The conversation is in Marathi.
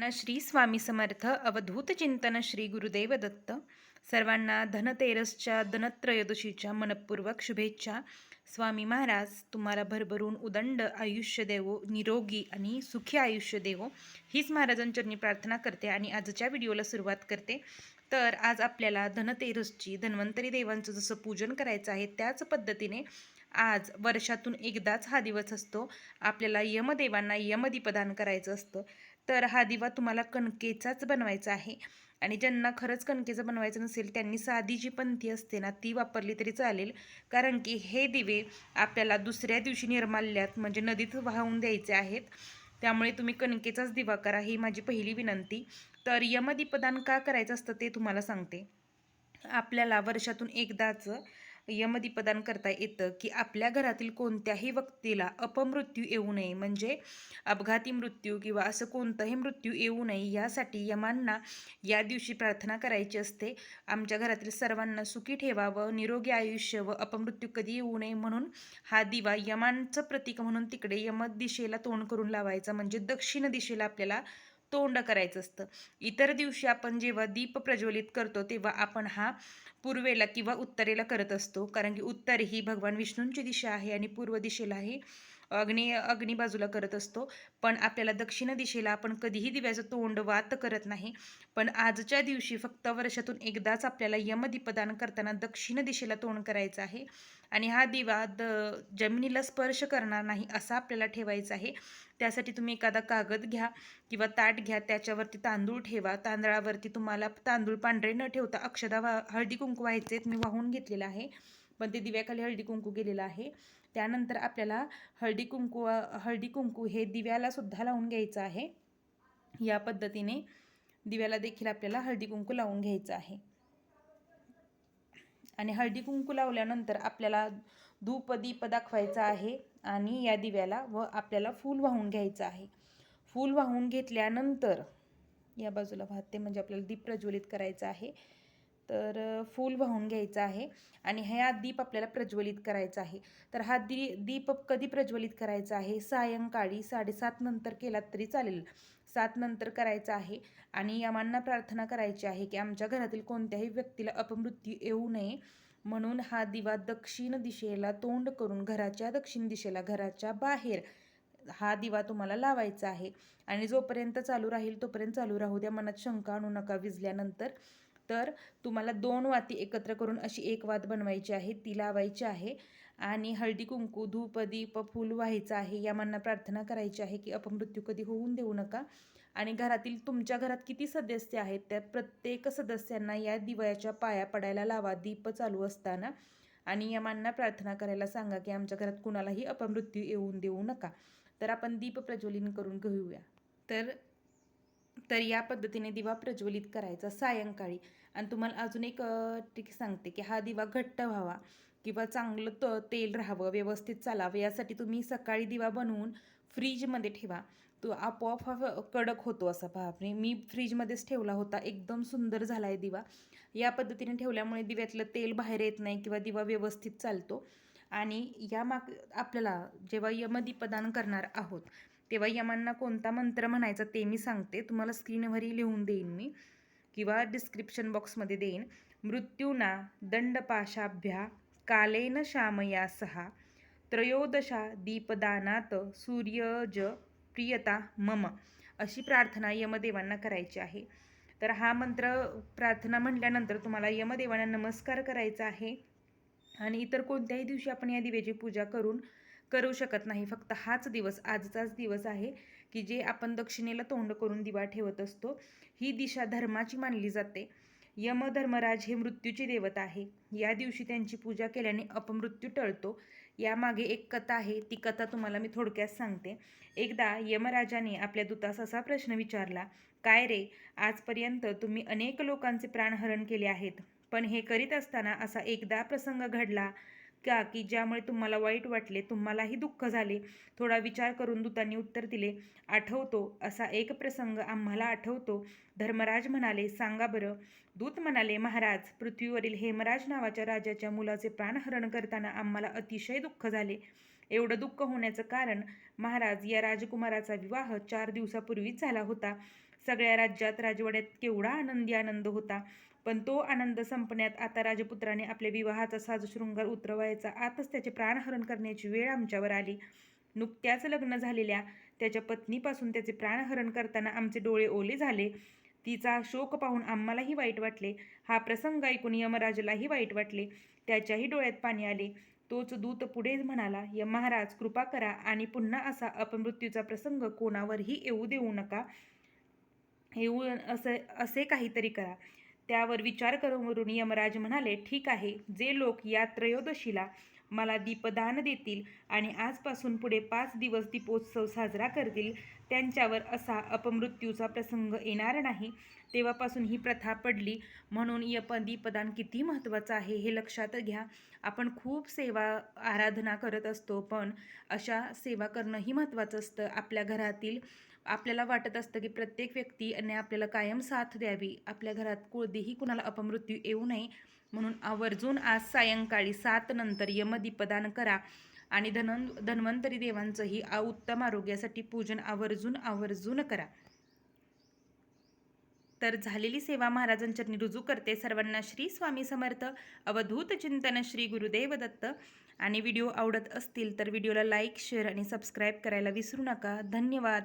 श्री स्वामी समर्थ अवधूत चिंतन श्री गुरुदेव दत्त. सर्वांना धनतेरसच्या धनत्रयोदशीच्या मनपूर्वक शुभेच्छा. स्वामी महाराज तुम्हाला भरभरून उदंड आयुष्य देवो, निरोगी आणि सुखी आयुष्य देवो, हीच महाराजांचरणी प्रार्थना करते आणि आजच्या व्हिडिओला सुरुवात करते. तर आज आपल्याला धनतेरसची धन्वंतरी देवांचं जसं पूजन करायचं आहे त्याच पद्धतीने आज वर्षातून एकदाच हा दिवस असतो. आपल्याला यमदेवांना यमदीपदान करायचं असतं. तर हा दिवा तुम्हाला कणकेचाच बनवायचा आहे आणि ज्यांना खरंच कणकेचं बनवायचं नसेल त्यांनी साधी जी पंथी असते ना ती वापरली तरी चालेल. कारण की हे दिवे आपल्याला दुसऱ्या दिवशी निर्माल्यात म्हणजे नदीत वाहून द्यायचे आहेत. त्यामुळे तुम्ही कणकेचाच दिवा करा, ही माझी पहिली विनंती. तर यमदीपदान का करायचं असतं ते तुम्हाला सांगते. आपल्याला वर्षातून एकदाच यमदीपदान करता येतं की आपल्या घरातील कोणत्याही व्यक्तीला अपमृत्यू येऊ नये, म्हणजे अपघाती मृत्यू किंवा असं कोणताही मृत्यू येऊ नये यासाठी यमांना या दिवशी प्रार्थना करायची असते. आमच्या घरातील सर्वांना सुखी ठेवावं, निरोगी आयुष्य व अपमृत्यू कधी येऊ नये म्हणून हा दिवा यमांचं प्रतीक म्हणून तिकडे यम दिशेला तोंड करून लावायचा, म्हणजे दक्षिण दिशेला आपल्याला तोंड करायचं असतं. इतर दिवशी आपण जेव्हा दीप प्रज्वलित करतो तेव्हा आपण हा पूर्वेला किंवा उत्तरेला करत असतो, कारण की उत्तर ही भगवान विष्णूंची दिशा आहे आणि पूर्व दिशेलाही अग्नी बाजूला करत असतो. पण आपल्याला दक्षिण दिशेला आपण कधीही दिव्याचं तोंड वात करत नाही. पण आजच्या दिवशी फक्त वर्षातून एकदाच आपल्याला यमदीपदान करताना दक्षिण दिशेला तोंड करायचं आहे आणि हा दिवा जमिनीला स्पर्श करणार नाही असा आपल्याला ठेवायचा आहे. त्यासाठी तुम्ही एखादा कागद घ्या किंवा ताट घ्या, त्याच्यावरती तांदूळ ठेवा. तांदळावरती तुम्हाला तांदूळ पांढरे न ठेवता अक्षदा हळदी कुंकू व्हायचे, मी वाहून घेतलेलं आहे, पण ते दिव्याखाली हळदी कुंकू गेलेलं आहे. त्यानंतर आपल्याला हळदी कुंकू हे दिव्याला सुद्धा लावून घ्यायचं आहे. या पद्धतीने दिव्याला देखील आपल्याला हळदी कुंकू लावून घ्यायचं आहे. आणि हळदी कुंकू लावल्यानंतर आपल्याला धूप दीप दाखवायचा आहे आणि या दिव्याला व आपल्याला फूल वाहून घ्यायचं आहे. फूल वाहून घेतल्यानंतर या बाजूला वाहते, म्हणजे आपल्याला दीप प्रज्वलित करायचा आहे. तर फूल वाहून घ्यायचं आहे आणि हा दीप आपल्याला प्रज्वलित करायचा आहे. तर हा दीप कधी प्रज्वलित करायचा आहे? सायंकाळी 7:30 नंतर केलात तरी चालेल. 7 नंतर करायचा आहे आणि यमांना प्रार्थना करायची आहे की आमच्या घरातील कोणत्याही व्यक्तीला अपमृत्यू येऊ नये म्हणून हा दिवा दक्षिण दिशेला तोंड करून घराच्या दक्षिण दिशेला, घराच्या बाहेर हा दिवा तुम्हाला लावायचा आहे. आणि जोपर्यंत चालू राहील तोपर्यंत चालू राहू द्या, मनात शंका आणू नका विजल्यानंतर. तर तुम्हाला 2 वाती एकत्र करून अशी एक वात बनवायची आहे, ती लावायची आहे आणि हळदी कुंकू धूप दीप फूल व्हायचं आहे. यमांना प्रार्थना करायची आहे की अपमृत्यू कधी होऊन देऊ नका. आणि घरातील तुमच्या घरात किती सदस्य आहेत त्या प्रत्येक सदस्यांना या दिव्याच्या पाया पडायला लावा दीप चालू असताना आणि यमांना प्रार्थना करायला सांगा की आमच्या घरात कुणालाही अपमृत्यू येऊन देऊ नका. तर आपण दीप प्रज्वलन करून घेऊया. तर तर या पद्धतीने दिवा प्रज्वलित करायचा सायंकाळी. आणि तुम्हाला अजून एक ट्रिक सांगते की हा दिवा घट्ट व्हावा किंवा चांगलं तेल राहावं, व्यवस्थित चालावं, यासाठी तुम्ही सकाळी दिवा बनवून फ्रीजमध्ये ठेवा. तो आपोआप हा कडक होतो असा पहा. मी फ्रीजमध्येच ठेवला होता, एकदम सुंदर झाला आहे दिवा. या पद्धतीने ठेवल्यामुळे दिव्यातलं तेल बाहेर येत नाही किंवा दिवा व्यवस्थित चालतो. आणि आपल्याला जेव्हा यमदीपदान करणार आहोत तेव्हा यमांना कोणता मंत्र म्हणायचा ते मी सांगते. तुम्हाला स्क्रीनवरही लिहून देईन मी किंवा डिस्क्रिप्शन बॉक्समध्ये देईन. मृत्यूना दंडपाशाभ्या कालेन शामया सहा त्रयोदशा दीपदानात सूर्यज प्रियता मम, अशी प्रार्थना यमदेवांना करायची आहे. तर हा मंत्र प्रार्थना म्हटल्यानंतर तुम्हाला यमदेवांना नमस्कार करायचा आहे आणि इतर कोणत्याही दिवशी आपण या दिव्याची पूजा करू शकत नाही. फक्त हाच दिवस, आजचाच दिवस आहे की जे आपण दक्षिणेला तोंड करून दिवा ठेवत असतो. ही दिशा धर्माची मानली जाते. यमधर्मराज हे मृत्यूची देवता आहे. या दिवशी त्यांची पूजा केल्याने अपमृत्यू टळतो. यामागे एक कथा आहे, ती कथा तुम्हाला मी थोडक्यात सांगते. एकदा यमराजाने आपल्या दूतास असा प्रश्न विचारला, काय रे, आजपर्यंत तुम्ही अनेक लोकांचे प्राणहरण केले आहेत, पण हे करीत असताना असा एकदा प्रसंग घडला का की ज्यामुळे तुम्हाला वाईट वाटले, तुम्हालाही दुःख झाले? थोडा विचार करून दूतांनी उत्तर दिले, आठवतो, असा एक प्रसंग आम्हाला आठवतो. धर्मराज म्हणाले, सांगा बरं. दूत म्हणाले, महाराज, पृथ्वीवरील हेमराज नावाच्या राजाच्या मुलाचे प्राणहरण करताना आम्हाला अतिशय दुःख झाले. एवढं दुःख होण्याचं कारण, महाराज, या राजकुमाराचा विवाह 4 दिवसापूर्वीच झाला होता. सगळ्या राज्यात राजवाड्यात केवढा आनंद होता. पण तो आनंद संपण्यात आता राजपुत्राने आपल्या विवाहाचा साजशृंगार उतरवायचा. आताच त्याचे प्राणहरण करण्याची वेळ आमच्यावर आली. नुकत्याच लग्न झालेल्या त्याच्या पत्नीपासून त्याचे प्राणहरण करताना आमचे डोळे ओले झाले. तिचा शोक पाहून आम्हालाही वाईट वाटले. हा प्रसंग ऐकून यमराजालाही वाईट वाटले. त्याच्याही डोळ्यात पाणी आले. तोच दूत पुढे म्हणाला, महाराज कृपा करा आणि पुन्हा असा अपमृत्यूचा प्रसंग कोणावरही येऊ देऊ नका. असे काहीतरी करा. त्यावर विचार करून यमराज म्हणाले, ठीक आहे, जे लोक या त्रयोदशीला मला दीपदान देतील आणि आजपासून पुढे 5 दिवस दीपोत्सव साजरा करतील, त्यांच्यावर असा अपमृत्यूचा प्रसंग येणार नाही. तेव्हापासून ही प्रथा पडली. म्हणून दीपदान किती महत्त्वाचं आहे हे लक्षात घ्या. आपण खूप सेवा आराधना करत असतो, पण अशा सेवा करणंही महत्त्वाचं असतं. आपल्या घरातील आपल्याला वाटत असतं की प्रत्येक व्यक्तीने आपल्याला कायम साथ द्यावी. आपल्या घरात कधीही कुणाला अपमृत्यू येऊ नये म्हणून आवर्जून आज सायंकाळी 7 नंतर यमदीपदान करा आणि धन्वंतरी देवांचंही उत्तम आरोग्यासाठी पूजन आवर्जून करा. तर झालेली सेवा महाराजांचरणी रुजू करते. सर्वांना श्री स्वामी समर्थ. अवधूत चिंतन श्री गुरुदेव दत्त. आणि व्हिडिओ आवडत असतील तर व्हिडिओला लाईक, शेअर आणि सबस्क्राईब करायला विसरू नका. धन्यवाद.